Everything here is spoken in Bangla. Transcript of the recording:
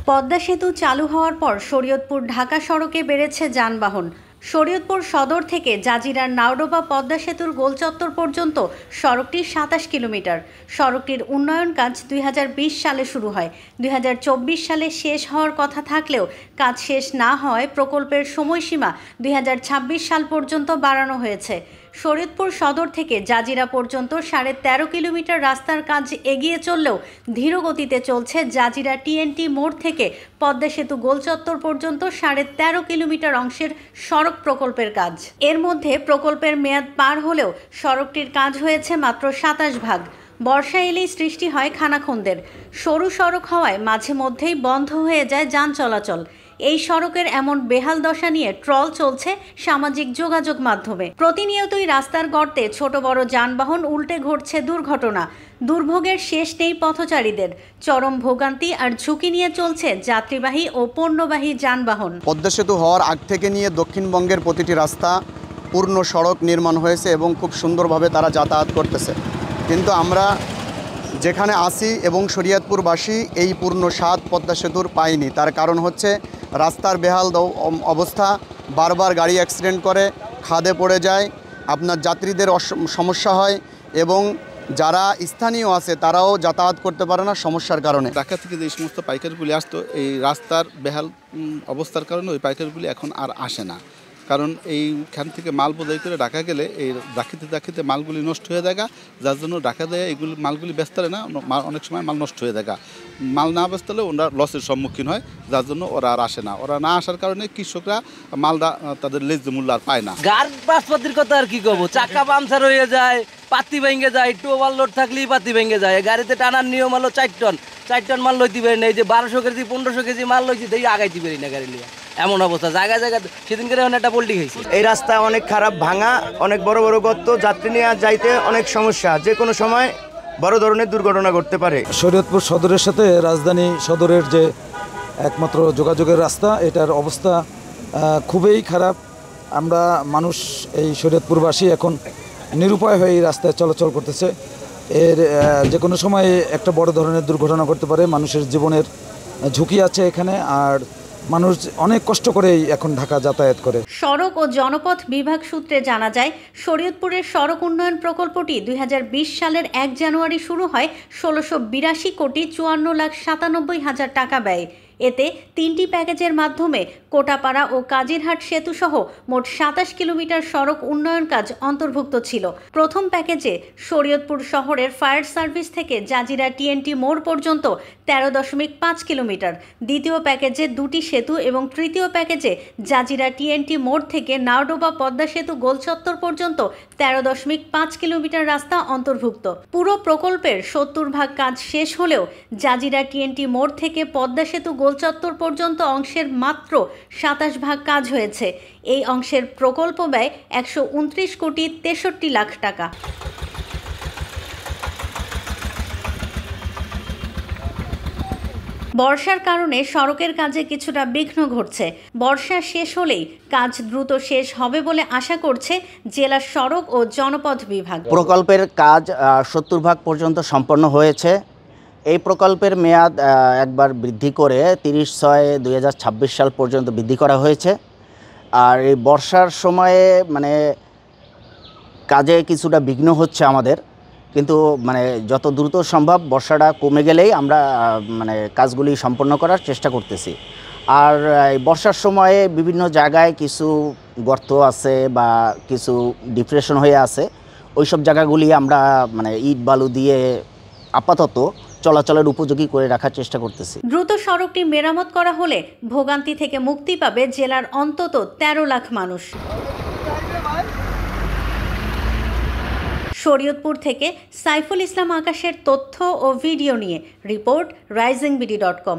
পদ্মা সেতু চালু হওয়ার পর শরীয়তপুর ঢাকা সড়কে বেড়েছে যানবাহন। শরীয়তপুর সদর থেকে জাজিরার নাওডোবা পদ্মা সেতুর গোলচত্বর পর্যন্ত সড়কটি ২৭ কিলোমিটার। সড়কটির উন্নয়ন কাজ ২০২০ সালে শুরু হয়। ২০২৪ সালে শেষ হওয়ার কথা থাকলেও কাজ শেষ না হওয়ায় প্রকল্পের সময়সীমা ২০২৬ সাল পর্যন্ত বাড়ানো হয়েছে। শরীয়তপুর সদর থেকে জাজিরা পর্যন্ত ১৩.৫ কিলোমিটার রাস্তার কাজ এগিয়ে চললেও ধীরগতিতে চলছে জাজিরা টিএনটি মোড় থেকে পদ্মা সেতু গোলচত্বর পর্যন্ত ১৩.৫ কিলোমিটার অংশের সড়ক প্রকল্পের কাজ। এর মধ্যে প্রকল্পের মেয়াদ পার হলেও সড়কটির কাজ হয়েছে মাত্র ২৭%। বর্ষা এলেই সৃষ্টি হয় খানাখন্দের। সরু সড়ক হওয়ায় মাঝে মধ্যেই বন্ধ হয়ে যায় যান চলাচল। এই সড়কের এমন বেহাল দশা নিয়ে ট্রল চলছে সামাজিক যোগাযোগ মাধ্যমে। প্রতিনিয়তই রাস্তার গর্তে ছোট বড় যানবাহন উল্টে ঘটছে দুর্ঘটনা। দুর্ভোগের শেষ নেই পথচারীদের। চরম ভোগান্তি আর ঝুঁকি নিয়ে চলছে যাত্রীবাহী ও পণ্যবাহী যানবাহন। পদ্মা সেতু হওয়ার আগ থেকে নিয়ে দক্ষিণবঙ্গের প্রতিটি রাস্তা পূর্ণ সড়ক নির্মাণ হয়েছে এবং খুব সুন্দরভাবে তারা যাতায়াত করতেছে, কিন্তু আমরা যেখানে আসি এবং শরীয়তপুরবাসী এই পূর্ণ স্বাদ পদ্মা সেতুর পাইনি। তার কারণ হচ্ছে রাস্তার বেহাল অবস্থা, বারবার গাড়ি অ্যাক্সিডেন্ট করে, খাদে পড়ে যায়, আপনার যাত্রীদের সমস্যা হয় এবং যারা স্থানীয় আছে তারাও যাতায়াত করতে পারে না সমস্যার কারণে। ঢাকা থেকে যে সমস্ত পাইকারিগুলি আসতো এই রাস্তার বেহাল অবস্থার কারণে ওই পাইকারিগুলি এখন আর আসে না, কারণ এইখান থেকে মাল বোঝাই করে ঢাকা গেলে এই রাখিতে মালগুলি নষ্ট হয়ে যায়, যার জন্য ঢাকা দেয় এইগুলি মালগুলি বেচতে না, অনেক সময় মাল নষ্ট হয়ে যায়। মাল না বেচতে ওরা লসের সম্মুখীন হয়, যার জন্য ওরা আর আসে না। ওরা না আসার কারণে কৃষকরা মালটা তাদের ন্যায্য মূল্য আর পায় না। গাড়ি বাসপাতির কথা আর কি করবো, চাকা পাংচার হয়ে যায়, পাতি ভেঙে যায়, একটু ওভারলোড থাকলেই পাতি ভেঙে যায়। গাড়িতে টানার নিয়ম হলো 4 টন মাল লইতে পারি না। এই যে 1200 কেজি 1500 কেজি মাল লইছি তাই আগাইতে পারি না গাড়ি নিয়ে, এমন অবস্থা। জায়গায় সেদিন করে একটা পোল্ট্রি খাইছি। এই রাস্তা অনেক খারাপ, ভাঙা, অনেক বড় বড় গর্ত, যাত্রী নিয়ে যাইতে অনেক সমস্যা, যে কোনো সময় বড় ধরনের দুর্ঘটনা ঘটতে পারে। শরীয়তপুর সদরের সাথে রাজধানী সদরের যে একমাত্র যোগাযোগের রাস্তা, এটার অবস্থা খুবই খারাপ। আমরা মানুষ এই শরীয়তপুরবাসী এখন নিরুপায় হয়ে এই রাস্তায় চলাচল করতেছে। এর যে কোনো সময় একটা বড় ধরনের দুর্ঘটনা ঘটতে পারে, মানুষের জীবনের ঝুঁকি আছে এখানে, আর মানুষ অনেক কষ্ট করেই এখন ঢাকা যাতায়াত করে। সড়ক ও জনপথ বিভাগ সূত্রে জানা যায়, শরীয়তপুরের সড়ক উন্নয়ন প্রকল্পটি ২০২০ সালের ১ জানুয়ারি শুরু হয় ১৬৮২,৫৪,৯৭,০০০ টাকা ব্যয়। এতে 3টি প্যাকেজের মাধ্যমে কোটাপাড়া ও কাজিরহাট সেতু সহ মোট ২৭ কিলোমিটার সড়ক উন্নয়ন কাজ অন্তর্ভুক্ত ছিল। প্রথম প্যাকেজে শরীয়তপুর শহরের ফায়ার সার্ভিস থেকে জাজিরা টিএনটি মোড় পর্যন্ত ১৩.৫ কিলোমিটার, দ্বিতীয় প্যাকেজে 2টি সেতু এবং তৃতীয় প্যাকেজে জাজিরা টিএনটি মোড় থেকে নাওডোবা পদ্মা সেতু গোলচত্বর পর্যন্ত ১৩.৫ কিলোমিটার রাস্তা অন্তর্ভুক্ত। পুরো প্রকল্পের ৭০% কাজ শেষ হলেও জাজিরা টিএনটি মোড় থেকে পদ্মা সেতু গোলচত্বর পর্যন্ত অংশের মাত্র ২৭% কাজ হয়েছে। এই অংশের প্রকল্প ব্যয় ১২৯,৬৩,০০,০০০ টাকা। বর্ষার কারণে সড়কের কাজে কিছুটা বিঘ্ন ঘটছে। বর্ষা শেষ হলেই কাজ দ্রুত শেষ হবে বলে আশা করছে জেলা সড়ক ও জনপথ বিভাগ। প্রকল্পের কাজ ৭০% পর্যন্ত সম্পন্ন হয়েছে। এই প্রকল্পের মেয়াদ একবার বৃদ্ধি করে ৩০/৬/২০২৬ সাল পর্যন্ত বৃদ্ধি করা হয়েছে। আর এই বর্ষার সময়ে কাজে কিছুটা বিঘ্ন হচ্ছে আমাদের, কিন্তু যত দ্রুত সম্ভব বর্ষাটা কমে গেলেই আমরা কাজগুলি সম্পন্ন করার চেষ্টা করতেছি। আর এই বর্ষার সময়ে বিভিন্ন জায়গায় কিছু গর্ত আছে বা কিছু ডিপ্রেশন হয়ে আছে, ওইসব জায়গাগুলি আমরা ইট বালু দিয়ে আপাতত চলাচলের উপযোগী করে রাখার চেষ্টা করতেছি। দ্রুত সড়কটি মেরামত করা হলে ভোগান্তি থেকে মুক্তি পাবে জেলার অন্তত ১৩ লাখ মানুষ। শরীয়তপুর থেকে সাইফুল ইসলাম আকাশের তথ্য ও ভিডিও নিয়ে রিপোর্ট risingBD.com।